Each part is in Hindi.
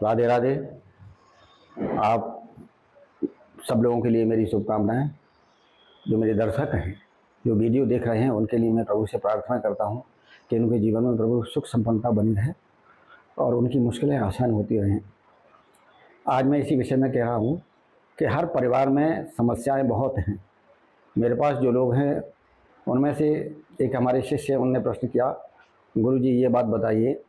राधे राधे। आप सब लोगों के लिए मेरी शुभकामनाएं। जो मेरे दर्शक हैं, जो वीडियो देख रहे हैं, उनके लिए मैं प्रभु से प्रार्थना करता हूं कि उनके जीवन में प्रभु सुख संपन्नता बनी रहे और उनकी मुश्किलें आसान होती रहें। आज मैं इसी विषय में कह रहा हूं कि हर परिवार में समस्याएं बहुत हैं। मेरे पास जो लोग हैं उनमें से एक हमारे शिष्य, उनने प्रश्न किया, गुरुजी ये बात बताइए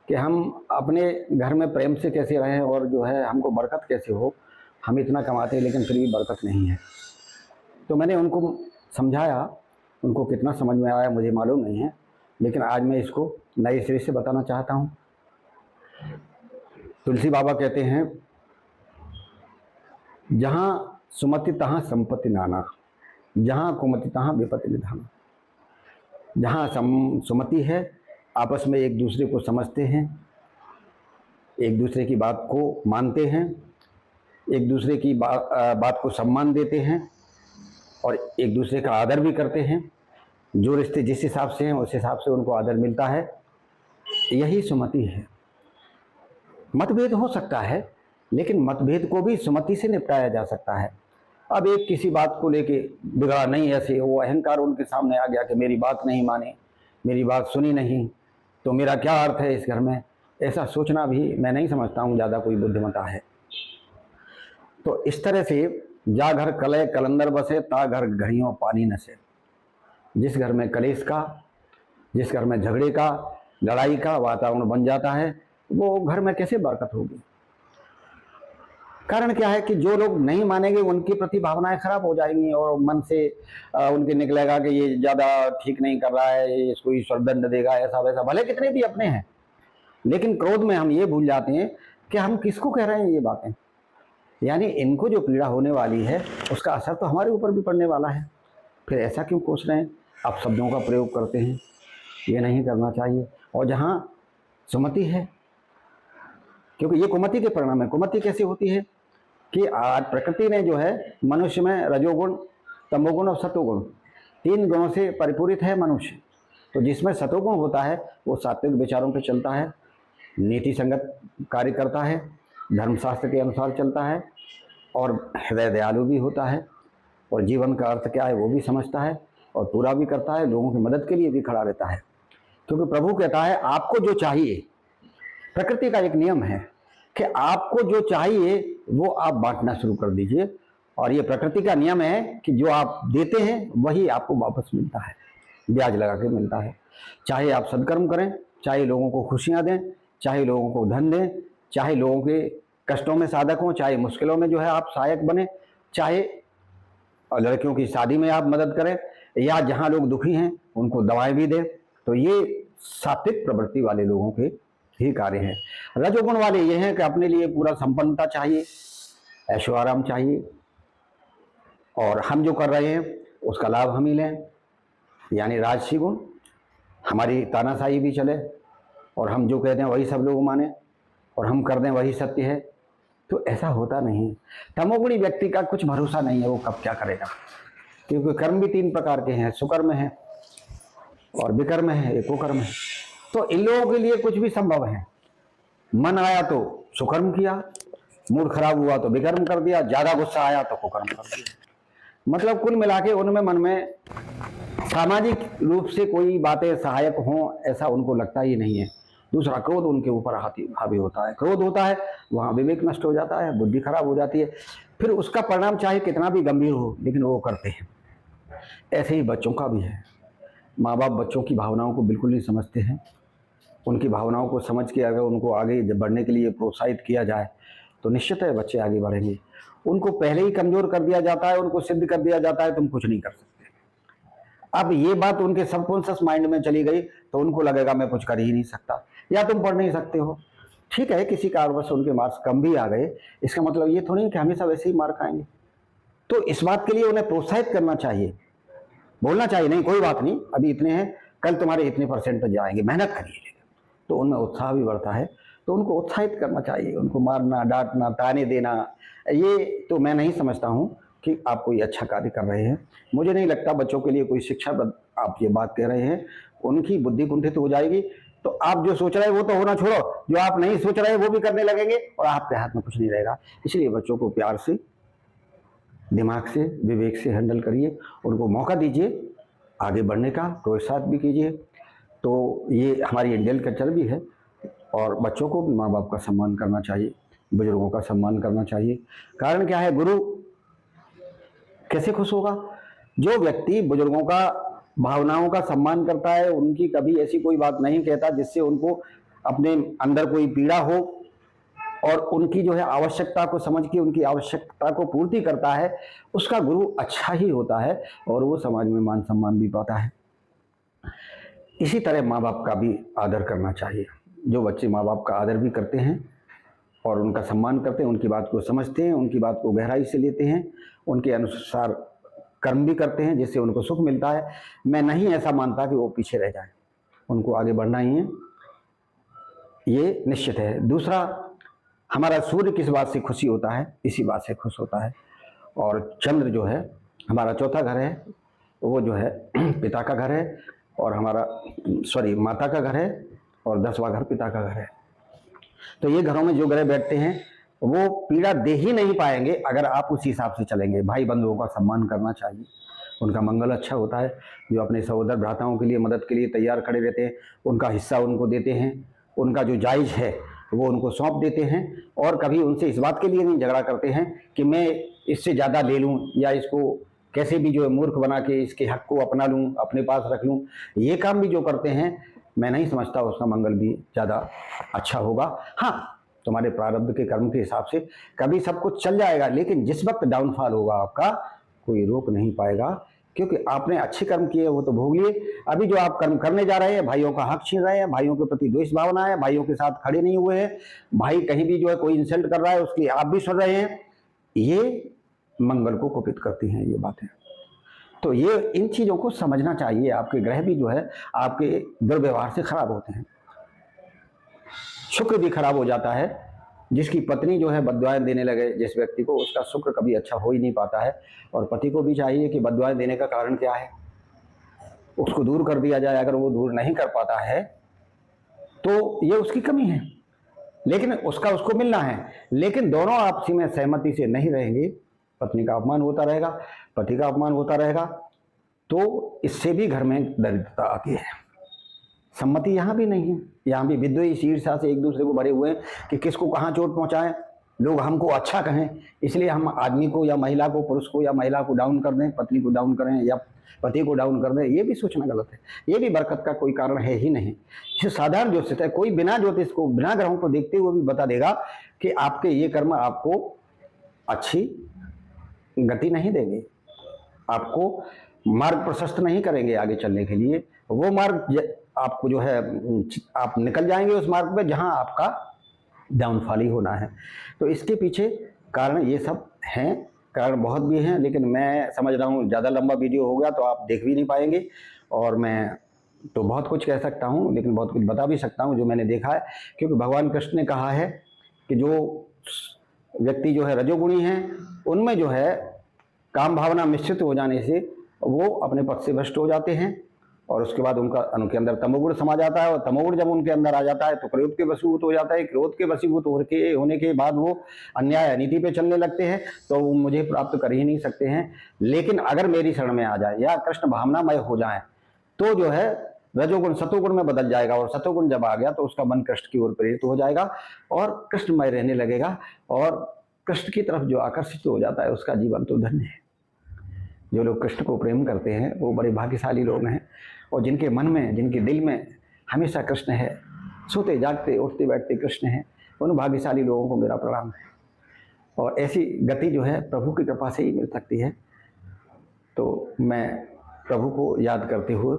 कि हम अपने घर में प्रेम से कैसे रहें और जो है हमको बरकत कैसे हो। हम इतना कमाते हैं लेकिन फिर भी बरकत नहीं है। तो मैंने उनको समझाया, उनको कितना समझ में आया मुझे मालूम नहीं है, लेकिन आज मैं इसको नए सिरे से बताना चाहता हूँ। तुलसी बाबा कहते हैं, जहाँ सुमति तहाँ संपत्ति नाना, जहाँ कुमति तहाँ विपत्ति निधाना। जहाँ सुमति है, आपस में एक दूसरे को समझते हैं, एक दूसरे की बात को मानते हैं, एक दूसरे की बात को सम्मान देते हैं और एक दूसरे का आदर भी करते हैं। जो रिश्ते जिस हिसाब से हैं उस हिसाब से उनको आदर मिलता है, यही सुमति है। मतभेद हो सकता है लेकिन मतभेद को भी सुमति से निपटाया जा सकता है। अब एक किसी बात को लेके बिगड़ा नहीं, ऐसे वो अहंकार उनके सामने आ गया कि मेरी बात नहीं माने, मेरी बात सुनी नहीं, तो मेरा क्या अर्थ है इस घर में। ऐसा सोचना भी मैं नहीं समझता हूँ ज़्यादा कोई बुद्धिमत्ता है। तो इस तरह से जा घर कलय कलंदर बसे, ता घर घड़ियों पानी नसे। जिस घर में कलेश का, जिस घर में झगड़े का, लड़ाई का वातावरण बन जाता है, वो घर में कैसे बरकत होगी। कारण क्या है कि जो लोग नहीं मानेंगे उनकी प्रति भावनाएं खराब हो जाएंगी और मन से उनके निकलेगा कि ये ज़्यादा ठीक नहीं कर रहा है, इसको ईश्वर दंड देगा, ऐसा वैसा। भले कितने भी अपने हैं, लेकिन क्रोध में हम ये भूल जाते हैं कि हम किसको कह रहे हैं ये बातें। यानी इनको जो पीड़ा होने वाली है उसका असर तो हमारे ऊपर भी पड़ने वाला है। फिर ऐसा क्यों कोस रहे हैं, आप शब्दों का प्रयोग करते हैं, ये नहीं करना चाहिए। और जहाँ सुमति है, क्योंकि ये कुमति के परिणाम है। कुमति कैसे होती है कि आज प्रकृति ने जो है मनुष्य में रजोगुण, तमोगुण और सतोगुण, 3 गुणों से परिपूरित है मनुष्य। तो जिसमें सतोगुण होता है वो सात्विक विचारों पर चलता है, नीति संगत कार्य करता है, धर्मशास्त्र के अनुसार चलता है और हृदय दयालु भी होता है और जीवन का अर्थ क्या है वो भी समझता है और पूरा भी करता है, लोगों की मदद के लिए भी खड़ा रहता है। क्योंकि प्रभु कहता है आपको जो चाहिए, प्रकृति का एक नियम है कि आपको जो चाहिए वो आप बांटना शुरू कर दीजिए। और ये प्रकृति का नियम है कि जो आप देते हैं वही आपको वापस मिलता है, ब्याज लगा के मिलता है। चाहे आप सदकर्म करें, चाहे लोगों को खुशियां दें, चाहे लोगों को धन दें, चाहे लोगों के कष्टों में साधक हों, चाहे मुश्किलों में जो है आप सहायक बने, चाहे लड़कियों की शादी में आप मदद करें, या जहां लोग दुखी हैं उनको दवाएं भी दें, तो ये सात्विक प्रवृत्ति वाले लोगों के ही कार्य है। रजोगुण वाले ये हैं कि अपने लिए पूरा संपन्नता चाहिए, ऐशो आराम चाहिए और हम जो कर रहे हैं उसका लाभ हम ही लें। यानी राजसी गुण, हमारी तानाशाही भी चले और हम जो कहते हैं वही सब लोग माने और हम कर दें वही सत्य है, तो ऐसा होता नहीं। तमोगुणी व्यक्ति का कुछ भरोसा नहीं है, वो कब क्या करेगा। क्योंकि कर्म भी 3 प्रकार के हैं, सुकर्म है और विकर्म है, एकोकर्म है। तो इन लोगों के लिए कुछ भी संभव है। मन आया तो सुकर्म किया, मूड खराब हुआ तो विकर्म कर दिया, ज्यादा गुस्सा आया तो कुकर्म कर दिया। मतलब कुल मिला के उनमें मन में सामाजिक रूप से कोई बातें सहायक हों ऐसा उनको लगता ही नहीं है। दूसरा, क्रोध उनके ऊपर हावी होता है। क्रोध होता है वहां विवेक नष्ट हो जाता है, बुद्धि खराब हो जाती है। फिर उसका परिणाम चाहे कितना भी गंभीर हो लेकिन वो करते हैं। ऐसे ही बच्चों का भी है। माँ बाप बच्चों की भावनाओं को बिल्कुल नहीं समझते हैं। उनकी भावनाओं को समझ के अगर उनको आगे बढ़ने के लिए प्रोत्साहित किया जाए तो निश्चित है बच्चे आगे बढ़ेंगे। उनको पहले ही कमजोर कर दिया जाता है, उनको सिद्ध कर दिया जाता है तुम कुछ नहीं कर सकते। अब ये बात उनके सबकॉन्शियस माइंड में चली गई तो उनको लगेगा मैं कुछ कर ही नहीं सकता या तुम पढ़ नहीं सकते हो। ठीक है, किसी कारणवश उनके मार्क्स कम भी आ गए, इसका मतलब ये थोड़ी है कि हमेशा वैसे ही मार्क आएंगे। तो इस बात के लिए उन्हें प्रोत्साहित करना चाहिए, बोलना चाहिए नहीं कोई बात नहीं, अभी इतने हैं, कल तुम्हारे इतने % जाएंगे, मेहनत करिए। तो उनमें उत्साह भी बढ़ता है। तो उनको उत्साहित करना चाहिए। उनको मारना, डांटना, ताने देना, ये तो मैं नहीं समझता हूँ कि आप कोई अच्छा कार्य कर रहे हैं। मुझे नहीं लगता बच्चों के लिए कोई शिक्षा। आप ये बात कह रहे हैं उनकी बुद्धि कुंठित हो जाएगी तो आप जो सोच रहे हैं वो तो होना छोड़ो, जो आप नहीं सोच रहे वो भी करने लगेंगे और आपके हाथ में कुछ नहीं रहेगा। इसलिए बच्चों को प्यार से, दिमाग से, विवेक से हैंडल करिए, उनको मौका दीजिए आगे बढ़ने का, प्रोत्साहित भी कीजिए। तो ये हमारी इंडियन कल्चर भी है। और बच्चों को भी माँ बाप का सम्मान करना चाहिए, बुजुर्गों का सम्मान करना चाहिए। कारण क्या है, गुरु कैसे खुश होगा? जो व्यक्ति बुजुर्गों का भावनाओं का सम्मान करता है, उनकी कभी ऐसी कोई बात नहीं कहता जिससे उनको अपने अंदर कोई पीड़ा हो, और उनकी जो है आवश्यकता को समझ के उनकी आवश्यकता को पूर्ति करता है, उसका गुरु अच्छा ही होता है और वो समाज में मान सम्मान भी पाता है। इसी तरह माँ बाप का भी आदर करना चाहिए। जो बच्चे माँ बाप का आदर भी करते हैं और उनका सम्मान करते हैं, उनकी बात को समझते हैं, उनकी बात को गहराई से लेते हैं, उनके अनुसार कर्म भी करते हैं जिससे उनको सुख मिलता है, मैं नहीं ऐसा मानता कि वो पीछे रह जाए। उनको आगे बढ़ना ही है, ये निश्चित है। दूसरा, हमारा सूर्य किस बात से खुशी होता है? इसी बात से खुश होता है। और चंद्र जो है हमारा चौथा घर है, वो जो है पिता का घर है, और हमारा माता का घर है, और 10वां घर पिता का घर है। तो ये घरों में जो ग्रह बैठते हैं वो पीड़ा दे ही नहीं पाएंगे अगर आप उस हिसाब से चलेंगे। भाई बंधुओं का सम्मान करना चाहिए, उनका मंगल अच्छा होता है। जो अपने सहोदर भ्राताओं के लिए मदद के लिए तैयार खड़े रहते हैं, उनका हिस्सा उनको देते हैं, उनका जो जायज़ है वो उनको सौंप देते हैं, और कभी उनसे इस बात के लिए नहीं झगड़ा करते हैं कि मैं इससे ज़्यादा ले लूँ या इसको कैसे भी जो है मूर्ख बना के इसके हक को अपना लूँ, अपने पास रख लूँ। ये काम भी जो करते हैं, मैं नहीं समझता उसका मंगल भी ज़्यादा अच्छा होगा। हाँ, तुम्हारे प्रारब्ध के कर्म के हिसाब से कभी सब कुछ चल जाएगा, लेकिन जिस वक्त डाउनफॉल होगा आपका कोई रोक नहीं पाएगा, क्योंकि आपने अच्छे कर्म किए वो तो भोग लिए। अभी जो आप कर्म करने जा रहे हैं, भाइयों का हक छीन रहे हैं, भाइयों के प्रति द्वेष भावना है, भाइयों के साथ खड़े नहीं हुए हैं, भाई कहीं भी जो है कोई इंसल्ट कर रहा है उसकी आप भी सुन रहे हैं, ये मंगल को कुपित करती हैं ये बातें। तो ये इन चीज़ों को समझना चाहिए। आपके ग्रह भी जो है आपके दुर्व्यवहार से खराब होते हैं। शुक्र भी खराब हो जाता है। जिसकी पत्नी जो है बद्दुआएं देने लगे जिस व्यक्ति को, उसका शुक्र कभी अच्छा हो ही नहीं पाता है। और पति को भी चाहिए कि बद्दुआएं देने का कारण क्या है, उसको दूर कर दिया जाए। अगर वो दूर नहीं कर पाता है तो ये उसकी कमी है, लेकिन उसका उसको मिलना है। लेकिन दोनों आपसी में सहमति से नहीं रहेंगे, पत्नी का अपमान होता रहेगा, पति का अपमान होता रहेगा, तो इससे भी घर में दरिद्रता आती है। सम्मति यहाँ भी नहीं है। यहाँ भी विद्वेष ईर्ष्या से एक दूसरे को भरे हुए हैं कि किसको कहाँ चोट पहुँचाएं, लोग हमको अच्छा कहें, इसलिए हम आदमी को या महिला को, पुरुष को या महिला को डाउन कर दें, पत्नी को डाउन करें या पति को डाउन कर दें। ये भी सोचना गलत है। ये भी बरकत का कोई कारण है ही नहीं। इसे साधारण ज्योतिष है, कोई बिना ज्योतिष को, बिना ग्रहों को देखते हुए भी बता देगा कि आपके ये कर्म आपको अच्छी गति नहीं देंगे, आपको मार्ग प्रशस्त नहीं करेंगे आगे चलने के लिए। वो मार्ग आपको जो है आप निकल जाएंगे उस मार्ग पे जहां आपका डाउनफॉल ही होना है। तो इसके पीछे कारण ये सब हैं, कारण बहुत भी हैं, लेकिन मैं समझ रहा हूँ ज़्यादा लंबा वीडियो हो गया तो आप देख भी नहीं पाएंगे। और मैं तो बहुत कुछ कह सकता हूँ, लेकिन बहुत कुछ बता भी सकता हूँ जो मैंने देखा है, क्योंकि भगवान कृष्ण ने कहा है कि जो व्यक्ति जो है रजोगुणी हैं, उनमें जो है काम भावना मिश्रित हो जाने से वो अपने पद से भ्रष्ट हो जाते हैं, और उसके बाद उनके अंदर तमोगुण समा जाता है, और तमोगुण जब उनके अंदर आ जाता है तो क्रोध के वशीभूत हो जाता है। क्रोध के वशीभूत होने के बाद वो अन्याय अनीति पे चलने लगते हैं, तो वो मुझे प्राप्त कर ही नहीं सकते हैं। लेकिन अगर मेरी शरण में आ जाए या कृष्ण भावनामय हो जाए तो जो है रजोगुण सतोगुण में बदल जाएगा, और सतोगुण जब आ गया तो उसका मन कृष्ण की ओर प्रेरित हो जाएगा और कृष्णमय रहने लगेगा, और कृष्ण की तरफ जो आकर्षित हो जाता है उसका जीवन तो धन्य है। जो लोग कृष्ण को प्रेम करते हैं वो बड़े भाग्यशाली लोग हैं, और जिनके मन में, जिनके दिल में हमेशा कृष्ण है, सोते जागते उठते बैठते कृष्ण है, उन भाग्यशाली लोगों को मेरा प्रणाम है। और ऐसी गति जो है प्रभु की कृपा से ही मिल सकती है। तो मैं प्रभु को याद करते हुए,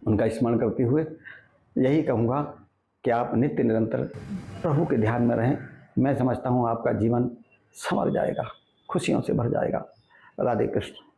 उनका स्मरण करते हुए यही कहूँगा कि आप नित्य निरंतर प्रभु के ध्यान में रहें। मैं समझता हूँ आपका जीवन संवर जाएगा, खुशियों से भर जाएगा। राधे कृष्ण।